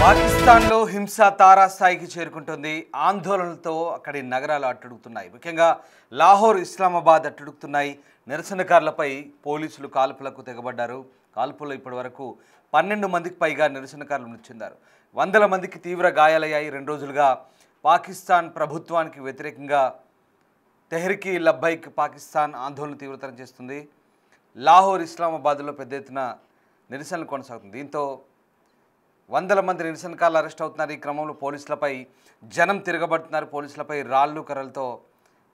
పాకిస్తాన్లో హింస తారాస్థాయికి చేరుకుంటుంది. ఆందోళనలతో అక్కడి నగరాలు అట్టుడుగుతున్నాయి. ముఖ్యంగా లాహోర్, ఇస్లామాబాద్ అట్టుడుగుతున్నాయి. నిరసనకారులపై పోలీసులు కాల్పులకు తెగబడ్డారు. కాల్పుల్లో ఇప్పటివరకు 12 మందికి పైగా నిరసనకారులు మృతి చెందారు. వందల మందికి తీవ్ర గాయాలయ్యాయి. 2 రోజులుగా పాకిస్తాన్ ప్రభుత్వానికి వ్యతిరేకంగా తెహ్రీక్ లబ్బైక్ పాకిస్తాన్ ఆందోళన తీవ్రతరం చేస్తుంది. లాహోర్, ఇస్లామాబాద్లో పెద్ద ఎత్తున నిరసనలు కొనసాగుతుంది. దీంతో వందల మంది నిరసనకారులు అరెస్ట్ అవుతున్నారు. ఈ క్రమంలో పోలీసులపై జనం తిరగబడుతున్నారు. పోలీసులపై రాళ్ళు, కర్రలతో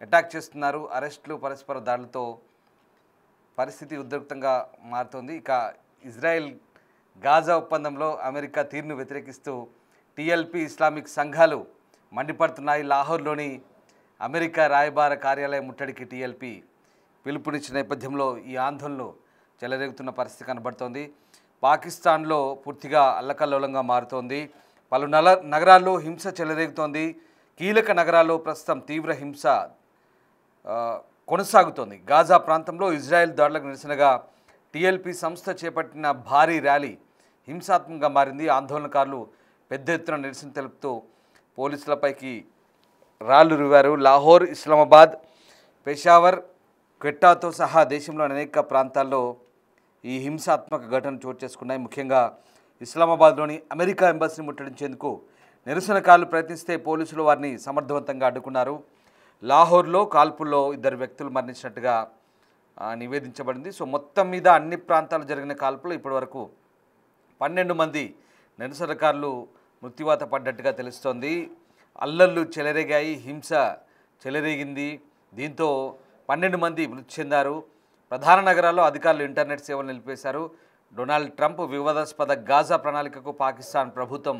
అటాక్ చేస్తున్నారు. అరెస్టులు, పరస్పర దాడులతో పరిస్థితి ఉద్రిక్తంగా మారుతోంది. ఇక ఇజ్రాయెల్ గాజా ఒప్పందంలో అమెరికా తీరును వ్యతిరేకిస్తూ టీఎల్పీ ఇస్లామిక్ సంఘాలు మండిపడుతున్నాయి. లాహోర్లోని అమెరికా రాయబార కార్యాలయం ముట్టడికి టీఎల్పీ పిలుపునిచ్చిన నేపథ్యంలో ఈ ఆందోళనలు చెలరేగుతున్న పరిస్థితి కనబడుతోంది. పాకిస్తాన్లో పూర్తిగా అల్లకల్లోలంగా మారుతోంది. పలు నగరాల్లో హింస చెలరేగుతోంది. కీలక నగరాల్లో ప్రస్తుతం తీవ్ర హింస కొనసాగుతోంది. గాజా ప్రాంతంలో ఇజ్రాయెల్ దాడులకు నిరసనగా టీఎల్పీ సంస్థ చేపట్టిన భారీ ర్యాలీ హింసాత్మకంగా మారింది. ఆందోళనకారులు పెద్ద ఎత్తున నిరసన తెలుపుతూ పోలీసులపైకి రాళ్లు రువ్వారు. లాహోర్, ఇస్లామాబాద్, పెషావర్, క్వెట్టాతో సహా దేశంలోని అనేక ప్రాంతాల్లో ఈ హింసాత్మక ఘటనలు చోటు చేసుకున్నాయి. ముఖ్యంగా ఇస్లామాబాద్లోని అమెరికా ఎంబసీని ముట్టడించేందుకు నిరసనకారులు ప్రయత్నిస్తే పోలీసులు వారిని సమర్థవంతంగా అడ్డుకున్నారు. లాహోర్లో కాల్పుల్లో 2 వ్యక్తులు మరణించినట్టుగా నివేదించబడింది. సో మొత్తం మీద అన్ని ప్రాంతాలు జరిగిన కాల్పుల్లో ఇప్పటివరకు 12 మంది నిరసనకారులు మృత్యువాత పడ్డట్టుగా తెలుస్తోంది. అల్లర్లు చెలరేగాయి, హింస చెలరేగింది. దీంతో 12 మంది మృతి చెందారు. ప్రధాన నగరాల్లో అధికారులు ఇంటర్నెట్ సేవలు నిలిపేశారు. డొనాల్డ్ ట్రంప్ వివాదాస్పద గాజా ప్రణాళికకు పాకిస్తాన్ ప్రభుత్వం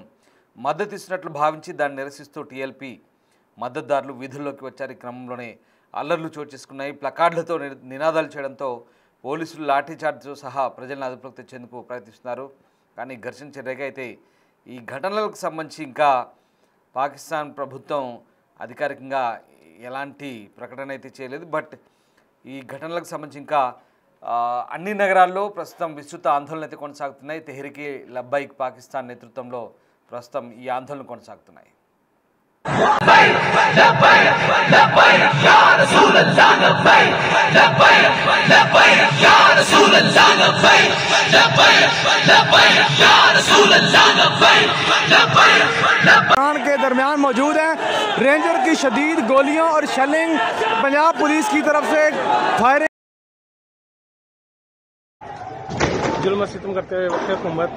మద్దతిస్తున్నట్లు భావించి దాన్ని నిరసిస్తూ టీఎల్పీ మద్దతుదారులు వీధుల్లోకి వచ్చారు. ఈ క్రమంలోనే అల్లర్లు చోటు చేసుకున్నాయి. ప్లకార్డులతో నినాదాలు చేయడంతో పోలీసులు లాఠీచార్జ్తో సహా ప్రజలను అదుపులోకి తెచ్చేందుకు ప్రయత్నిస్తున్నారు. కానీ ఘర్షణ చెర్రగా అయితే ఈ ఘటనలకు సంబంధించి ఇంకా పాకిస్తాన్ ప్రభుత్వం అధికారికంగా ఎలాంటి ప్రకటన అయితే చేయలేదు. బట్ ఈ ఘటనలకు సంబంధించి ఇంకా అన్ని నగరాల్లో ప్రస్తుతం విస్తృత ఆందోళనలు అయితే కొనసాగుతున్నాయి. తెహ్రీక్ లబ్బైక్ పాకిస్తాన్ నేతృత్వంలో ప్రస్తుతం ఈ ఆందోళనలు కొనసాగుతున్నాయి. के दरमियान मौजूद हैं। रेंजर की शदीद गोलियों और शेलिंग, पंजाब पुलिस की तरफ से फायरिंग, जुल्म सितम करते हुए वक्त हुकूमत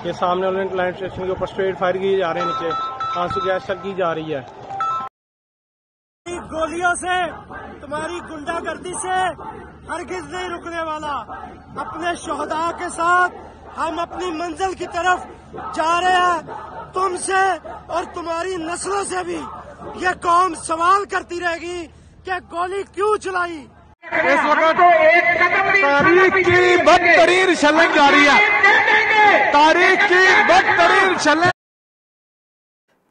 ये सामने वाले क्लाइंट स्टेशन के ऊपर स्ट्रेट फायर किए जा रहे हैं, नीचे आंसू गैस चल की जा रही है। गोलियों से, तुम्हारी गुंडागर्दी से हरगिज नहीं रुकने वाला। अपने शोहदा के साथ हम अपनी मंजिल की तरफ जा रहे हैं। तुमसे और तुम्हारी नस्लों से भी ये कौम सवाल करती रहेगी कि गोली क्यों चलाई। इस वक्त तारीख की बदतरीन शेलिंग जारी है। तारीख की बदतरीन शेलिंग।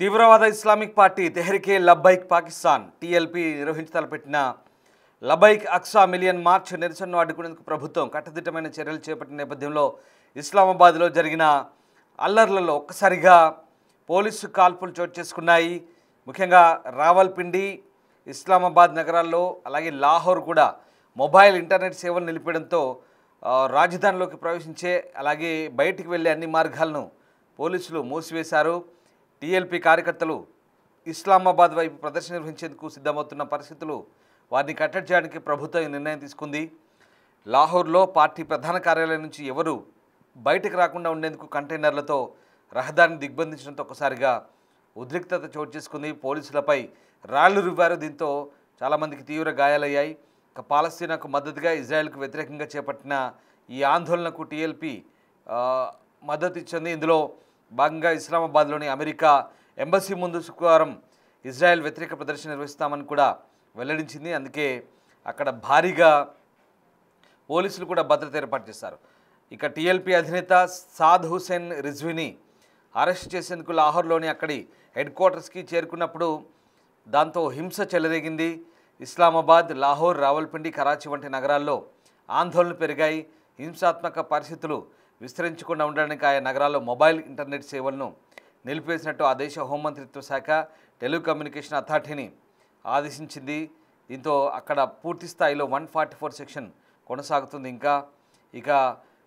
తీవ్రవాద Islamic party Tehreek లబ్బైక్ Pakistan TLP నిర్వహించతలపెట్టిన లబ్బైక్ Aqsa million March నిరసనను అడ్డుకునేందుకు ప్రభుత్వం కట్టుదిట్టమైన చర్యలు చేపట్టిన నేపథ్యంలో ఇస్లామాబాద్లో జరిగిన అల్లర్లలో ఒక్కసారిగా పోలీసు కాల్పులు చోటు చేసుకున్నాయి. ముఖ్యంగా రావల్పిండి, ఇస్లామాబాద్ నగరాల్లో అలాగే లాహోర్ కూడా మొబైల్ ఇంటర్నెట్ సేవలు నిలిపడంతో రాజధానిలోకి ప్రవేశించే అలాగే బయటికి వెళ్ళే అన్ని మార్గాలను పోలీసులు మూసివేశారు. టీఎల్పీ కార్యకర్తలు ఇస్లామాబాద్ వైపు ప్రదర్శన నిర్వహించేందుకు సిద్ధమవుతున్న పరిస్థితులు వారిని కట్టడి చేయడానికి ప్రభుత్వం ఈ నిర్ణయం తీసుకుంది. లాహోర్లో పార్టీ ప్రధాన కార్యాలయం నుంచి ఎవరు బయటకు రాకుండా ఉండేందుకు కంటైనర్లతో రహదారిని దిగ్బంధించడంతో ఒక్కసారిగా ఉద్రిక్తత చోటు చేసుకుంది. పోలీసులపై రాళ్లు రువ్వారు. దీంతో చాలామందికి తీవ్ర గాయాలయ్యాయి. ఇక పాలస్తీనాకు మద్దతుగా ఇజ్రాయెల్కు వ్యతిరేకంగా చేపట్టిన ఈ ఆందోళనకు టీఎల్పీ మద్దతు ఇచ్చింది. ఇందులో భాగంగా ఇస్లామాబాద్లోని అమెరికా ఎంబసీ ముందు శుక్రవారం ఇజ్రాయెల్ వ్యతిరేక ప్రదర్శన నిర్వహిస్తామని కూడా వెల్లడించింది. అందుకే అక్కడ భారీగా పోలీసులు కూడా భద్రత ఏర్పాటు చేశారు. ఇక టీఎల్పీ అధినేత సాద్ హుసేన్ రిజ్వీని అరెస్ట్ చేసేందుకు లాహోర్లోని అక్కడి హెడ్ క్వార్టర్స్కి చేరుకున్నప్పుడు దాంతో హింస చెలరేగింది. ఇస్లామాబాద్, లాహోర్, రావల్పిండి, కరాచీ వంటి నగరాల్లో ఆందోళనలు పెరిగాయి. హింసాత్మక పరిస్థితులు విస్తరించకుండా ఉండడానికి ఆయా నగరాల్లో మొబైల్ ఇంటర్నెట్ సేవలను నిలిపేసినట్టు ఆ దేశ హోంమంత్రిత్వ శాఖ టెలికమ్యూనికేషన్ అథారిటీని ఆదేశించింది. దీంతో అక్కడ పూర్తి స్థాయిలో 144 సెక్షన్ కొనసాగుతుంది. ఇక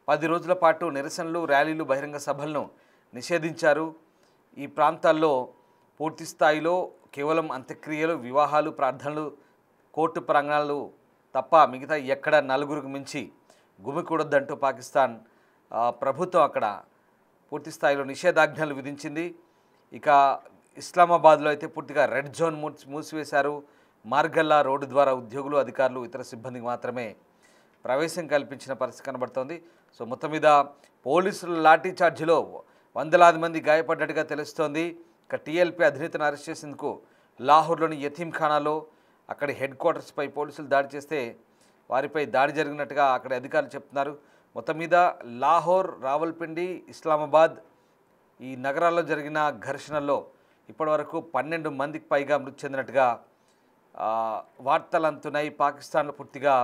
10 రోజుల పాటు నిరసనలు, ర్యాలీలు, బహిరంగ సభలను నిషేధించారు. ఈ ప్రాంతాల్లో పూర్తి స్థాయిలో కేవలం అంత్యక్రియలు, వివాహాలు, ప్రార్థనలు, కోర్టు ప్రాంగణాలు తప్ప మిగతా ఎక్కడ 4గురికి మించి గుమికూడొద్దంటూ పాకిస్తాన్ ప్రభుత్వం అక్కడ పూర్తి స్థాయిలో నిషేధాజ్ఞలు విధించింది. ఇక ఇస్లామాబాద్లో అయితే పూర్తిగా రెడ్ జోన్ మూసివేశారు. మార్గల్లా రోడ్డు ద్వారా ఉద్యోగులు, అధికారులు, ఇతర సిబ్బందికి మాత్రమే ప్రవేశం కల్పించిన పరిస్థితి కనబడుతోంది. సో మొత్తం మీద పోలీసుల లాఠీ చార్జిలో వందలాది మంది గాయపడ్డట్టుగా తెలుస్తోంది. ఇక టీఎల్పీ అధినేతను అరెస్ట్ చేసేందుకు లాహోర్లోని యతీంఖానాలో అక్కడి హెడ్ క్వార్టర్స్పై పోలీసులు దాడి చేస్తే వారిపై దాడి జరిగినట్టుగా అక్కడి అధికారులు చెప్తున్నారు. మొత్తం మీద లాహోర్, రావల్పిండి, ఇస్లామాబాద్ ఈ నగరాల్లో జరిగిన ఘర్షణల్లో ఇప్పటివరకు 12 మందికి పైగా మృతి చెందినట్టుగా వార్తలు అందుతున్నాయి. పాకిస్తాన్లో పూర్తిగా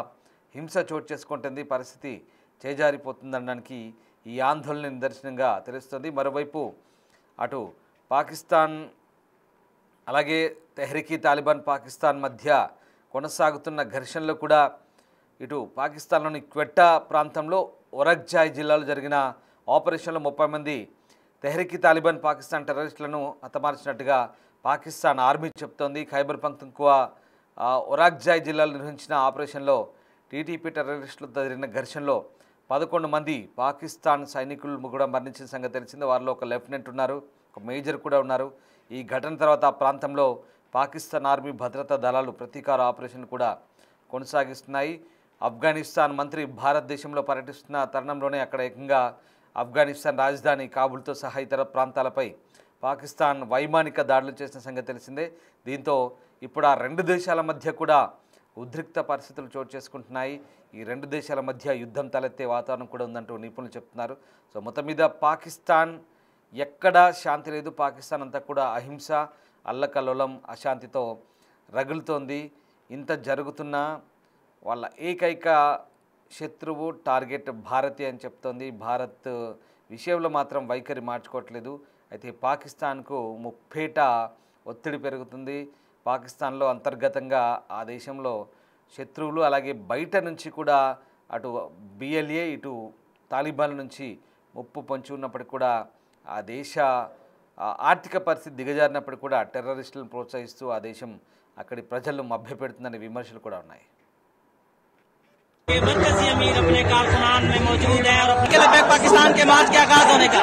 హింస చోటు చేసుకుంటుంది. పరిస్థితి చేజారిపోతుందనడానికి ఈ ఆందోళన నిదర్శనంగా తెలుస్తుంది. మరోవైపు అటు పాకిస్తాన్ అలాగే తెహ్రీకి తాలిబాన్ పాకిస్తాన్ మధ్య కొనసాగుతున్న ఘర్షణలో కూడా ఇటు పాకిస్తాన్లోని క్వెట్టా ప్రాంతంలో ఒరగ్జాయ్ జిల్లాలో జరిగిన ఆపరేషన్లో 30 మంది తెహ్రీకి తాలిబాన్ పాకిస్తాన్ టెర్రరిస్టులను హతమార్చినట్టుగా పాకిస్తాన్ ఆర్మీ చెప్తోంది. ఖైబర్ పఖ్తుంఖ్వా ఒరగ్జాయ్ జిల్లాలో నిర్వహించిన ఆపరేషన్లో టీటీపీ టెర్రరిస్టులతో జరిగిన ఘర్షణలో 11 మంది పాకిస్తాన్ సైనికులు కూడా మరణించిన సంగతి తెలిసింది. వారిలో ఒక లెఫ్టినెంట్ ఉన్నారు, ఒక మేజర్ కూడా ఉన్నారు. ఈ ఘటన తర్వాత ఆ ప్రాంతంలో పాకిస్తాన్ ఆర్మీ భద్రతా దళాలు ప్రతీకార ఆపరేషన్ కూడా కొనసాగిస్తున్నాయి. ఆఫ్ఘనిస్తాన్ మంత్రి భారతదేశంలో పర్యటిస్తున్న తరుణంలోనే అక్కడ ఏకంగా ఆఫ్ఘనిస్తాన్ రాజధాని కాబూల్తో సహా ఇతర ప్రాంతాలపై పాకిస్తాన్ వైమానిక దాడులు చేసిన సంగతి తెలిసిందే. దీంతో ఇప్పుడు ఆ 2 దేశాల మధ్య కూడా ఉద్రిక్త పరిస్థితులు చోటు చేసుకుంటున్నాయి. ఈ 2 దేశాల మధ్య యుద్ధం తలెత్తే వాతావరణం కూడా ఉందంటూ నిపుణులు చెప్తున్నారు. సో మొత్తం మీద పాకిస్తాన్ ఎక్కడా శాంతి లేదు. పాకిస్తాన్ అంతా కూడా అహింస, అల్లకల్లోలం, అశాంతితో రగులుతోంది. ఇంత జరుగుతున్నా వాళ్ళ ఏకైక శత్రువు టార్గెట్ భారతి అని చెప్తోంది. భారత్ విషయంలో మాత్రం వైఖరి మార్చుకోవట్లేదు. అయితే పాకిస్తాన్కు ముప్పేట ఒత్తిడి పెరుగుతుంది. పాకిస్తాన్లో అంతర్గతంగా ఆ దేశంలో శత్రువులు అలాగే బయట నుంచి కూడా అటు బిఎల్ఏ ఇటు తాలిబాన్ నుంచి ముప్పు పొంచి ఉన్నప్పటికీ కూడా ఆ దేశ ఆర్థిక పరిస్థితి దిగజారినప్పటికీ కూడా టెర్రరిస్టులను ప్రోత్సహిస్తూ ఆ దేశం అక్కడి ప్రజలను మభ్యపెడుతుందనే విమర్శలు కూడా ఉన్నాయి. मरकजी अमीर अपने कारकुनान में मौजूद है और उनके लिए पाकिस्तान के मार्च के आगाज होने का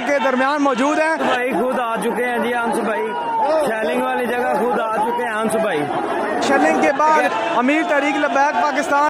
के दरमियान मौजूद है भाई खुद आ चुके हैं जी अंशु भाई, शेलिंग वाली जगह खुद आ चुके हैं अंशु भाई। शेलिंग के बाद अमीर तहरीक लब्बैक पाकिस्तान